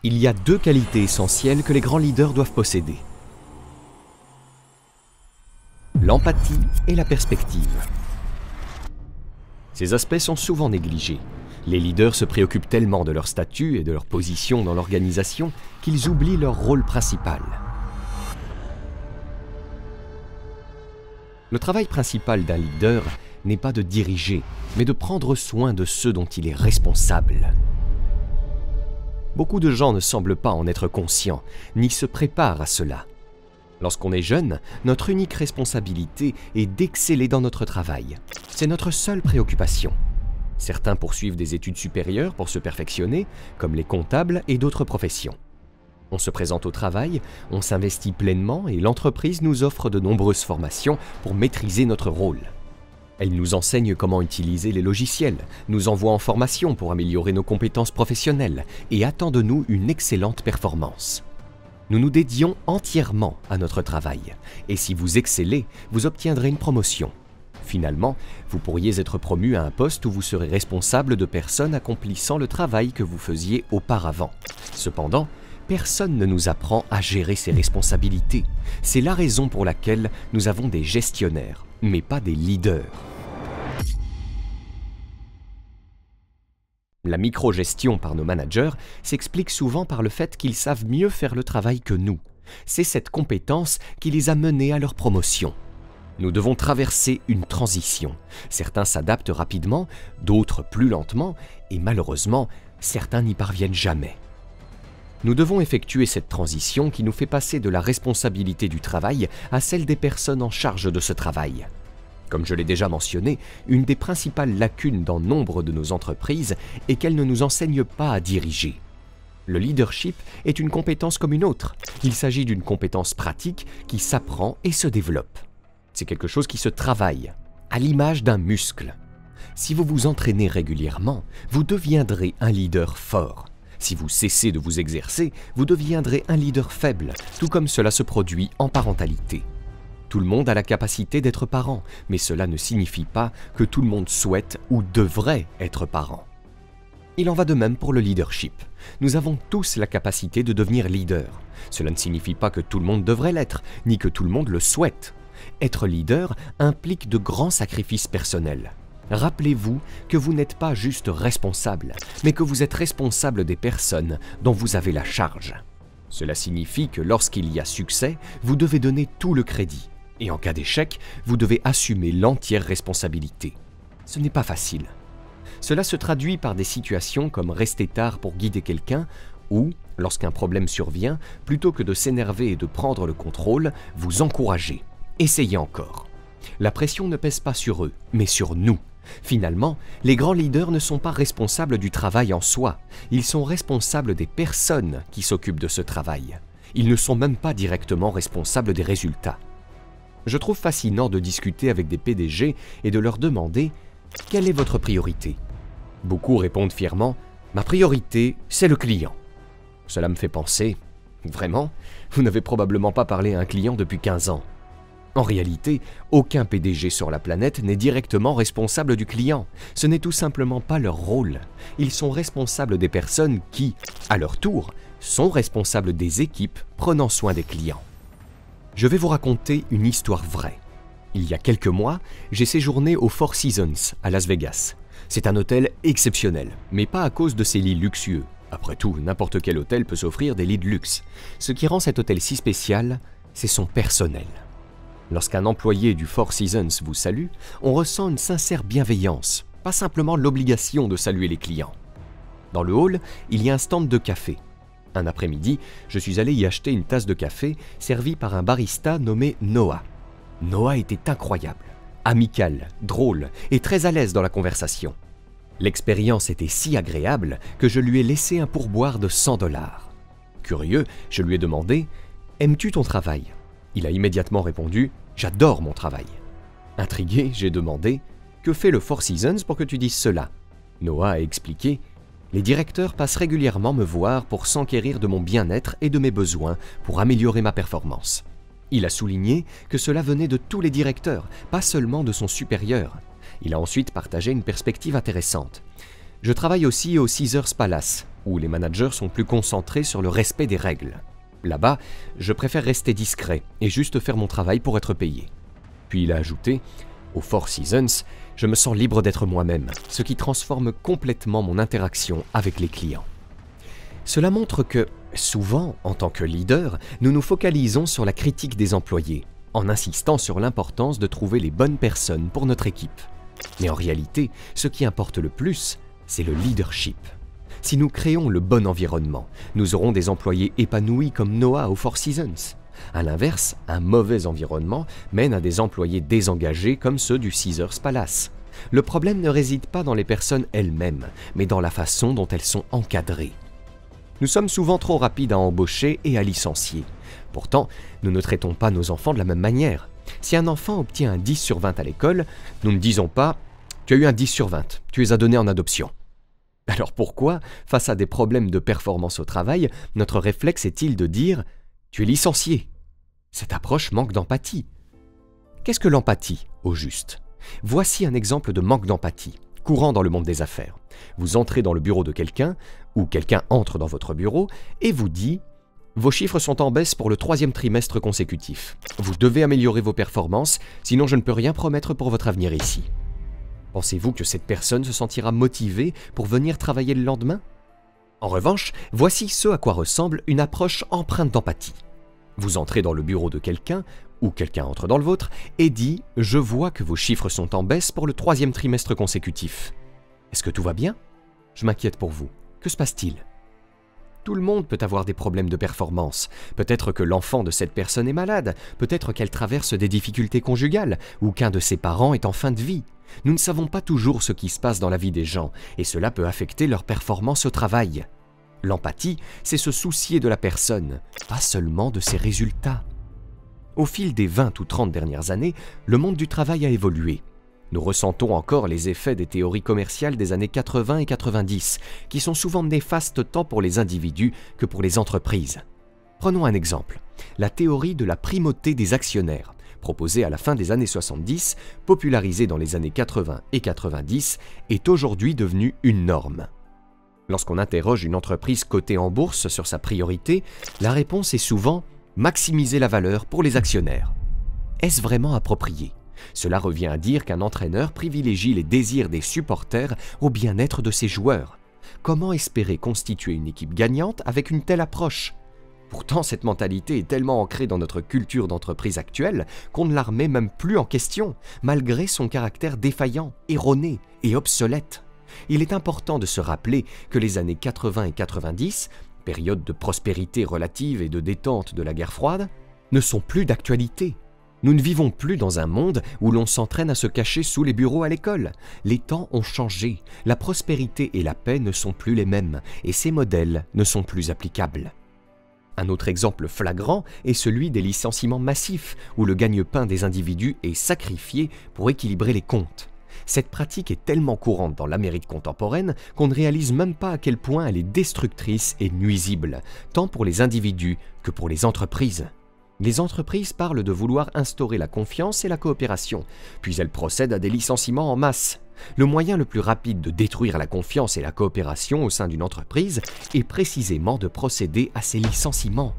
Il y a deux qualités essentielles que les grands leaders doivent posséder. L'empathie et la perspective. Ces aspects sont souvent négligés. Les leaders se préoccupent tellement de leur statut et de leur position dans l'organisation qu'ils oublient leur rôle principal. Le travail principal d'un leader n'est pas de diriger, mais de prendre soin de ceux dont il est responsable. Beaucoup de gens ne semblent pas en être conscients, ni se préparent à cela. Lorsqu'on est jeune, notre unique responsabilité est d'exceller dans notre travail. C'est notre seule préoccupation. Certains poursuivent des études supérieures pour se perfectionner, comme les comptables et d'autres professions. On se présente au travail, on s'investit pleinement et l'entreprise nous offre de nombreuses formations pour maîtriser notre rôle. Elle nous enseigne comment utiliser les logiciels, nous envoie en formation pour améliorer nos compétences professionnelles et attend de nous une excellente performance. Nous nous dédions entièrement à notre travail et si vous excellez, vous obtiendrez une promotion. Finalement, vous pourriez être promu à un poste où vous serez responsable de personnes accomplissant le travail que vous faisiez auparavant. Cependant, personne ne nous apprend à gérer ses responsabilités. C'est la raison pour laquelle nous avons des gestionnaires, mais pas des leaders. La microgestion par nos managers s'explique souvent par le fait qu'ils savent mieux faire le travail que nous. C'est cette compétence qui les a menés à leur promotion. Nous devons traverser une transition. Certains s'adaptent rapidement, d'autres plus lentement, et malheureusement, certains n'y parviennent jamais. Nous devons effectuer cette transition qui nous fait passer de la responsabilité du travail à celle des personnes en charge de ce travail. Comme je l'ai déjà mentionné, une des principales lacunes dans nombre de nos entreprises est qu'elles ne nous enseignent pas à diriger. Le leadership est une compétence comme une autre. Il s'agit d'une compétence pratique qui s'apprend et se développe. C'est quelque chose qui se travaille, à l'image d'un muscle. Si vous vous entraînez régulièrement, vous deviendrez un leader fort. Si vous cessez de vous exercer, vous deviendrez un leader faible, tout comme cela se produit en parentalité. Tout le monde a la capacité d'être parent, mais cela ne signifie pas que tout le monde souhaite ou devrait être parent. Il en va de même pour le leadership. Nous avons tous la capacité de devenir leader. Cela ne signifie pas que tout le monde devrait l'être, ni que tout le monde le souhaite. Être leader implique de grands sacrifices personnels. Rappelez-vous que vous n'êtes pas juste responsable, mais que vous êtes responsable des personnes dont vous avez la charge. Cela signifie que lorsqu'il y a succès, vous devez donner tout le crédit. Et en cas d'échec, vous devez assumer l'entière responsabilité. Ce n'est pas facile. Cela se traduit par des situations comme rester tard pour guider quelqu'un ou, lorsqu'un problème survient, plutôt que de s'énerver et de prendre le contrôle, vous encouragez. Essayez encore. La pression ne pèse pas sur eux, mais sur nous. Finalement, les grands leaders ne sont pas responsables du travail en soi. Ils sont responsables des personnes qui s'occupent de ce travail. Ils ne sont même pas directement responsables des résultats. Je trouve fascinant de discuter avec des PDG et de leur demander « Quelle est votre priorité ?» Beaucoup répondent fièrement « Ma priorité, c'est le client. » Cela me fait penser « Vraiment ? Vous n'avez probablement pas parlé à un client depuis 15 ans. » En réalité, aucun PDG sur la planète n'est directement responsable du client. Ce n'est tout simplement pas leur rôle. Ils sont responsables des personnes qui, à leur tour, sont responsables des équipes prenant soin des clients. Je vais vous raconter une histoire vraie. Il y a quelques mois, j'ai séjourné au Four Seasons à Las Vegas. C'est un hôtel exceptionnel, mais pas à cause de ses lits luxueux. Après tout, n'importe quel hôtel peut s'offrir des lits de luxe. Ce qui rend cet hôtel si spécial, c'est son personnel. Lorsqu'un employé du Four Seasons vous salue, on ressent une sincère bienveillance, pas simplement l'obligation de saluer les clients. Dans le hall, il y a un stand de café. Un après-midi, je suis allé y acheter une tasse de café servie par un barista nommé Noah. Noah était incroyable, amical, drôle et très à l'aise dans la conversation. L'expérience était si agréable que je lui ai laissé un pourboire de 100 $. Curieux, je lui ai demandé « Aimes-tu ton travail ?» Il a immédiatement répondu « J'adore mon travail ». Intrigué, j'ai demandé « Que fait le Four Seasons pour que tu dises cela ?» Noah a expliqué « Les directeurs passent régulièrement me voir pour s'enquérir de mon bien-être et de mes besoins pour améliorer ma performance. » Il a souligné que cela venait de tous les directeurs, pas seulement de son supérieur. Il a ensuite partagé une perspective intéressante. « Je travaille aussi au Caesars Palace. où les managers sont plus concentrés sur le respect des règles. Là-bas, je préfère rester discret et juste faire mon travail pour être payé. Puis il a ajouté, au Four Seasons, je me sens libre d'être moi-même, ce qui transforme complètement mon interaction avec les clients. Cela montre que, souvent, en tant que leader, nous nous focalisons sur la critique des employés, en insistant sur l'importance de trouver les bonnes personnes pour notre équipe. Mais en réalité, ce qui importe le plus, c'est le leadership. Si nous créons le bon environnement, nous aurons des employés épanouis comme Noah au Four Seasons. A l'inverse, un mauvais environnement mène à des employés désengagés comme ceux du Caesars Palace. Le problème ne réside pas dans les personnes elles-mêmes, mais dans la façon dont elles sont encadrées. Nous sommes souvent trop rapides à embaucher et à licencier. Pourtant, nous ne traitons pas nos enfants de la même manière. Si un enfant obtient un 10 sur 20 à l'école, nous ne disons pas « Tu as eu un 10 sur 20, tu les as donnés en adoption ». Alors pourquoi, face à des problèmes de performance au travail, notre réflexe est-il de dire « Tu es licencié ». Cette approche manque d'empathie. Qu'est-ce que l'empathie, au juste? Voici un exemple de manque d'empathie, courant dans le monde des affaires. Vous entrez dans le bureau de quelqu'un, ou quelqu'un entre dans votre bureau, et vous dit « Vos chiffres sont en baisse pour le 3e trimestre consécutif. Vous devez améliorer vos performances, sinon je ne peux rien promettre pour votre avenir ici. » Pensez-vous que cette personne se sentira motivée pour venir travailler le lendemain? En revanche, voici ce à quoi ressemble une approche empreinte d'empathie. Vous entrez dans le bureau de quelqu'un, ou quelqu'un entre dans le vôtre, et dit « Je vois que vos chiffres sont en baisse pour le 3e trimestre consécutif. Est-ce que tout va bien? Je m'inquiète pour vous. Que se passe-t-il? » Tout le monde peut avoir des problèmes de performance. Peut-être que l'enfant de cette personne est malade, peut-être qu'elle traverse des difficultés conjugales, ou qu'un de ses parents est en fin de vie. Nous ne savons pas toujours ce qui se passe dans la vie des gens, et cela peut affecter leur performance au travail. L'empathie, c'est se soucier de la personne, pas seulement de ses résultats. Au fil des 20 ou 30 dernières années, le monde du travail a évolué. Nous ressentons encore les effets des théories commerciales des années 80 et 90, qui sont souvent néfastes tant pour les individus que pour les entreprises. Prenons un exemple, la théorie de la primauté des actionnaires, proposée à la fin des années 70, popularisée dans les années 80 et 90, est aujourd'hui devenue une norme. Lorsqu'on interroge une entreprise cotée en bourse sur sa priorité, la réponse est souvent « maximiser la valeur pour les actionnaires ». Est-ce vraiment approprié? Cela revient à dire qu'un entraîneur privilégie les désirs des supporters au bien-être de ses joueurs. Comment espérer constituer une équipe gagnante avec une telle approche? Pourtant, cette mentalité est tellement ancrée dans notre culture d'entreprise actuelle qu'on ne la remet même plus en question, malgré son caractère défaillant, erroné et obsolète. Il est important de se rappeler que les années 80 et 90, période de prospérité relative et de détente de la guerre froide, ne sont plus d'actualité. Nous ne vivons plus dans un monde où l'on s'entraîne à se cacher sous les bureaux à l'école. Les temps ont changé, la prospérité et la paix ne sont plus les mêmes, et ces modèles ne sont plus applicables. Un autre exemple flagrant est celui des licenciements massifs, où le gagne-pain des individus est sacrifié pour équilibrer les comptes. Cette pratique est tellement courante dans l'Amérique contemporaine qu'on ne réalise même pas à quel point elle est destructrice et nuisible, tant pour les individus que pour les entreprises. Les entreprises parlent de vouloir instaurer la confiance et la coopération, puis elles procèdent à des licenciements en masse. Le moyen le plus rapide de détruire la confiance et la coopération au sein d'une entreprise est précisément de procéder à ces licenciements.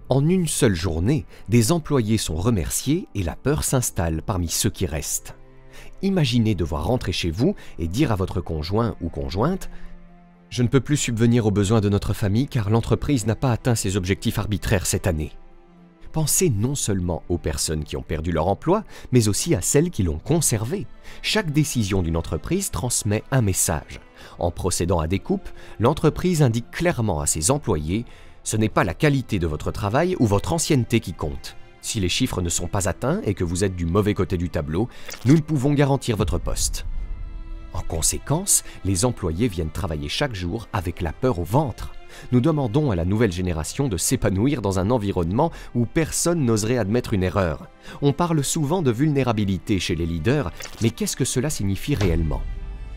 En une seule journée, des employés sont remerciés et la peur s'installe parmi ceux qui restent. Imaginez devoir rentrer chez vous et dire à votre conjoint ou conjointe « Je ne peux plus subvenir aux besoins de notre famille car l'entreprise n'a pas atteint ses objectifs arbitraires cette année. » Pensez non seulement aux personnes qui ont perdu leur emploi, mais aussi à celles qui l'ont conservé. Chaque décision d'une entreprise transmet un message. En procédant à des coupes, l'entreprise indique clairement à ses employés « Ce n'est pas la qualité de votre travail ou votre ancienneté qui compte. Si les chiffres ne sont pas atteints et que vous êtes du mauvais côté du tableau, nous ne pouvons garantir votre poste. » En conséquence, les employés viennent travailler chaque jour avec la peur au ventre. Nous demandons à la nouvelle génération de s'épanouir dans un environnement où personne n'oserait admettre une erreur. On parle souvent de vulnérabilité chez les leaders, mais qu'est-ce que cela signifie réellement?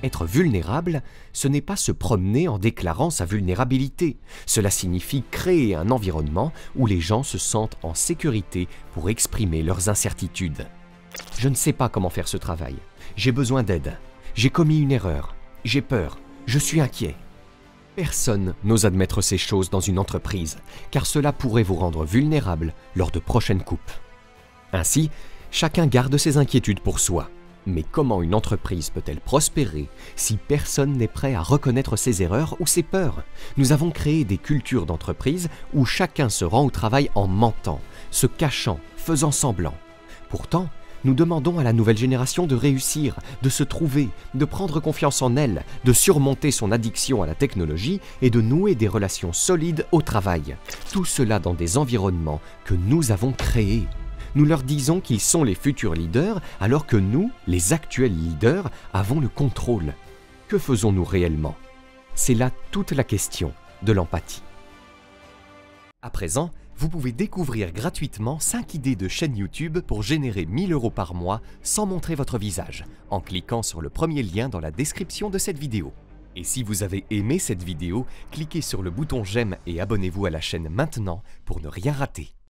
Être vulnérable, ce n'est pas se promener en déclarant sa vulnérabilité. Cela signifie créer un environnement où les gens se sentent en sécurité pour exprimer leurs incertitudes. Je ne sais pas comment faire ce travail. J'ai besoin d'aide. J'ai commis une erreur. J'ai peur. Je suis inquiet. Personne n'ose admettre ces choses dans une entreprise, car cela pourrait vous rendre vulnérable lors de prochaines coupes. Ainsi, chacun garde ses inquiétudes pour soi. Mais comment une entreprise peut-elle prospérer si personne n'est prêt à reconnaître ses erreurs ou ses peurs? Nous avons créé des cultures d'entreprise où chacun se rend au travail en mentant, se cachant, faisant semblant. Pourtant, nous demandons à la nouvelle génération de réussir, de se trouver, de prendre confiance en elle, de surmonter son addiction à la technologie et de nouer des relations solides au travail. Tout cela dans des environnements que nous avons créés. Nous leur disons qu'ils sont les futurs leaders, alors que nous, les actuels leaders, avons le contrôle. Que faisons-nous réellement? C'est là toute la question de l'empathie. À présent, vous pouvez découvrir gratuitement 5 idées de chaîne YouTube pour générer 1 000 € par mois sans montrer votre visage, en cliquant sur le premier lien dans la description de cette vidéo. Et si vous avez aimé cette vidéo, cliquez sur le bouton j'aime et abonnez-vous à la chaîne maintenant pour ne rien rater.